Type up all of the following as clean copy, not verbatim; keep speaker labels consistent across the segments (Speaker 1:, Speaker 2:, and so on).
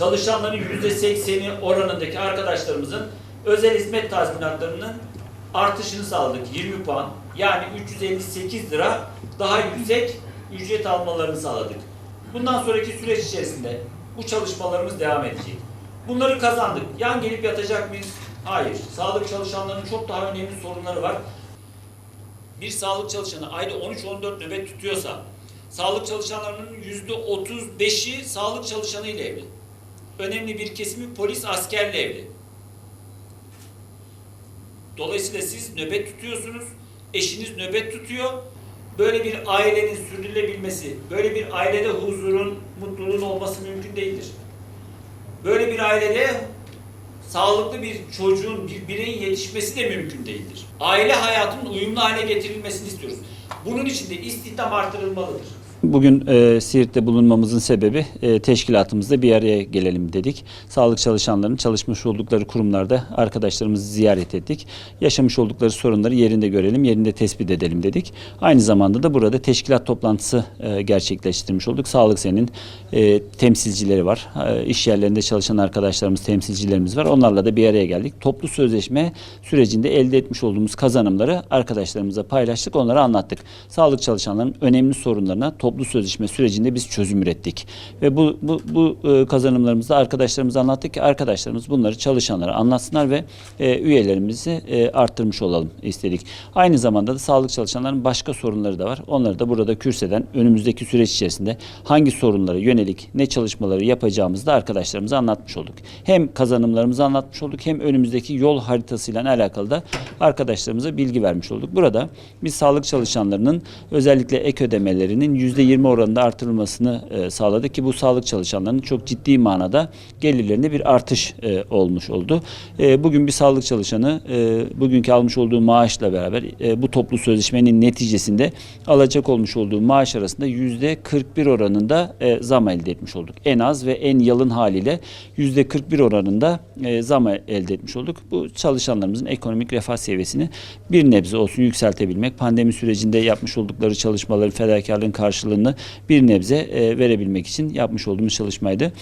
Speaker 1: Çalışanların %80'i oranındaki arkadaşlarımızın özel hizmet tazminatlarının artışını sağladık. 20 puan, yani 358 lira daha yüksek ücret almalarını sağladık. Bundan sonraki süreç içerisinde bu çalışmalarımız devam edecek. Bunları kazandık. Yan gelip yatacak mıyız? Hayır. Sağlık çalışanlarının çok daha önemli sorunları var. Bir sağlık çalışanı ayda 13-14 nöbet tutuyorsa, sağlık çalışanlarının %35'i sağlık çalışanı ile evli. Önemli bir kesimi polis, askerle evli. Dolayısıyla siz nöbet tutuyorsunuz, eşiniz nöbet tutuyor. Böyle bir ailenin sürdürülebilmesi, böyle bir ailede huzurun, mutluluğun olması mümkün değildir. Böyle bir ailede sağlıklı bir çocuğun, bir bireyin yetişmesi de mümkün değildir. Aile hayatının uyumlu hale getirilmesini istiyoruz. Bunun için de istihdam artırılmalıdır.
Speaker 2: Bugün Siirt'te bulunmamızın sebebi teşkilatımızda bir araya gelelim dedik. Sağlık çalışanlarının çalışmış oldukları kurumlarda arkadaşlarımızı ziyaret ettik. Yaşamış oldukları sorunları yerinde görelim, yerinde tespit edelim dedik. Aynı zamanda da burada teşkilat toplantısı gerçekleştirmiş olduk. Sağlık Sen'in temsilcileri var. İş yerlerinde çalışan arkadaşlarımız, temsilcilerimiz var. Onlarla da bir araya geldik. Toplu sözleşme sürecinde elde etmiş olduğumuz kazanımları arkadaşlarımıza paylaştık, onlara anlattık. Sağlık çalışanlarının önemli sorunlarına toplu sözleşme sürecinde biz çözüm ürettik. Ve bu kazanımlarımızı da arkadaşlarımıza anlattık ki arkadaşlarımız bunları çalışanlara anlatsınlar ve üyelerimizi arttırmış olalım istedik. Aynı zamanda da sağlık çalışanlarının başka sorunları da var. Onları da burada kürseden önümüzdeki süreç içerisinde hangi sorunlara yönelik ne çalışmaları yapacağımızı da arkadaşlarımıza anlatmış olduk. Hem kazanımlarımızı anlatmış olduk, hem önümüzdeki yol haritasıyla alakalı da arkadaşlarımıza bilgi vermiş olduk. Burada biz sağlık çalışanlarının özellikle ek ödemelerinin %20 oranında artırılmasını sağladık ki bu sağlık çalışanlarının çok ciddi manada gelirlerinde bir artış olmuş oldu. Bugün bir sağlık çalışanı bugünkü almış olduğu maaşla beraber bu toplu sözleşmenin neticesinde alacak olmuş olduğu maaş arasında %41 oranında zam elde etmiş olduk. En az ve en yalın haliyle %41 oranında zam elde etmiş olduk. Bu çalışanlarımızın ekonomik refah seviyesini bir nebze olsun yükseltebilmek, pandemi sürecinde yapmış oldukları çalışmaların, fedakarlığın karşılığını bir nebze verebilmek için yapmış olduğumuz çalışmaydı.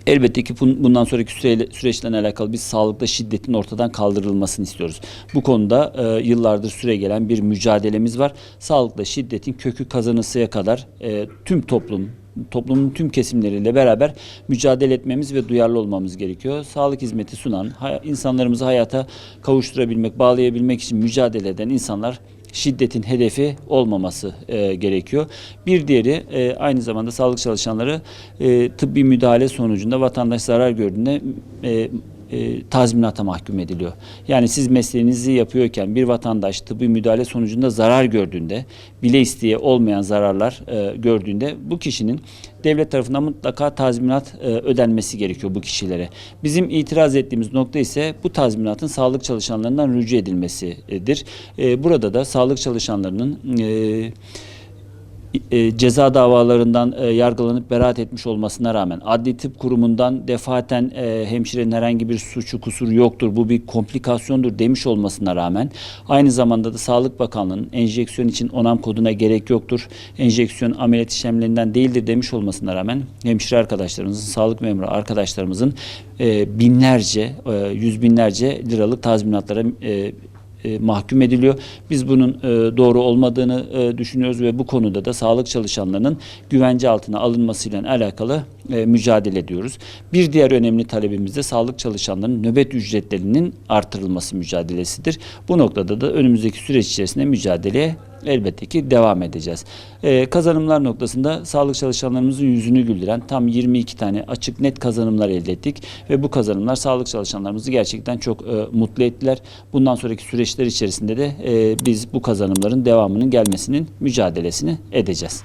Speaker 2: Elbette ki bundan sonraki süreçle alakalı biz sağlıkta şiddetin ortadan kaldırılmasını istiyoruz. Bu konuda yıllardır süre gelen bir mücadelemiz var. Sağlıkta şiddetin kökü kazanısıya kadar tüm toplumun tüm kesimleriyle beraber mücadele etmemiz ve duyarlı olmamız gerekiyor. Sağlık hizmeti sunan, insanlarımızı hayata kavuşturabilmek, bağlayabilmek için mücadele eden insanlar şiddetin hedefi olmaması gerekiyor. Bir diğeri aynı zamanda sağlık çalışanları tıbbi müdahale sonucunda vatandaş zarar gördüğünde tazminata mahkum ediliyor. Yani siz mesleğinizi yapıyorken bir vatandaş tıbbi müdahale sonucunda zarar gördüğünde, bile isteye olmayan zararlar gördüğünde bu kişinin devlet tarafından mutlaka tazminat ödenmesi gerekiyor bu kişilere. Bizim itiraz ettiğimiz nokta ise bu tazminatın sağlık çalışanlarından rücu edilmesidir. Burada da sağlık çalışanlarının ceza davalarından yargılanıp beraat etmiş olmasına rağmen adli tıp kurumundan defaten hemşirenin herhangi bir suçu kusuru yoktur, bu bir komplikasyondur demiş olmasına rağmen aynı zamanda da Sağlık Bakanlığı'nın enjeksiyon için onam koduna gerek yoktur, enjeksiyon ameliyat işlemlerinden değildir demiş olmasına rağmen hemşire arkadaşlarımızın, sağlık memuru arkadaşlarımızın binlerce, yüz binlerce liralık tazminatlara mahkum ediliyor. Biz bunun doğru olmadığını düşünüyoruz ve bu konuda da sağlık çalışanlarının güvence altına alınmasıyla alakalı mücadele ediyoruz. Bir diğer önemli talebimiz de sağlık çalışanlarının nöbet ücretlerinin artırılması mücadelesidir. Bu noktada da önümüzdeki süreç içerisinde mücadeleye elbette ki devam edeceğiz. Kazanımlar noktasında sağlık çalışanlarımızın yüzünü güldüren tam 22 tane açık net kazanımlar elde ettik ve bu kazanımlar sağlık çalışanlarımızı gerçekten çok mutlu ettiler. Bundan sonraki süreçler içerisinde de biz bu kazanımların devamının gelmesinin mücadelesini edeceğiz.